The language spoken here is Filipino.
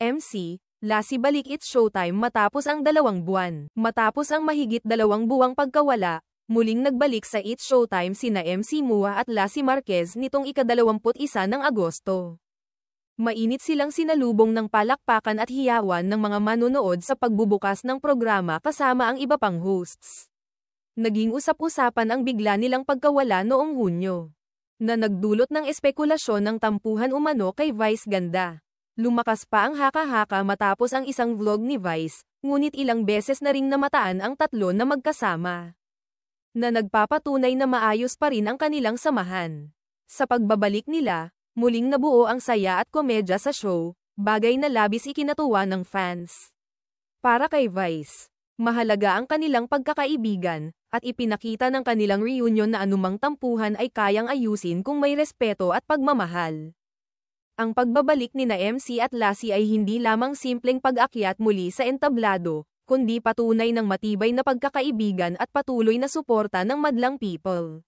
MC, Lassie balik It's Showtime matapos ang 2 buwan. Matapos ang mahigit 2 buwang pagkawala, muling nagbalik sa It's Showtime sina MC Mua at Lassie Marquez nitong ika-21 ng Agosto. Mainit silang sinalubong ng palakpakan at hiyawan ng mga manonood sa pagbubukas ng programa kasama ang iba pang hosts. Naging usap-usapan ang bigla nilang pagkawala noong Hunyo, na nagdulot ng espekulasyon ng tampuhan umano kay Vice Ganda. Lumakas pa ang haka-haka matapos ang isang vlog ni Vice, ngunit ilang beses na ring namataan ang tatlo na magkasama, na nagpapatunay na maayos pa rin ang kanilang samahan. Sa pagbabalik nila, muling nabuo ang saya at komedya sa show, bagay na labis ikinatuwa ng fans. Para kay Vice, mahalaga ang kanilang pagkakaibigan, at ipinakita ng kanilang reunion na anumang tampuhan ay kayang ayusin kung may respeto at pagmamahal. Ang pagbabalik nina MC at Lassie ay hindi lamang simpleng pag-akyat muli sa entablado, kundi patunay ng matibay na pagkakaibigan at patuloy na suporta ng madlang people.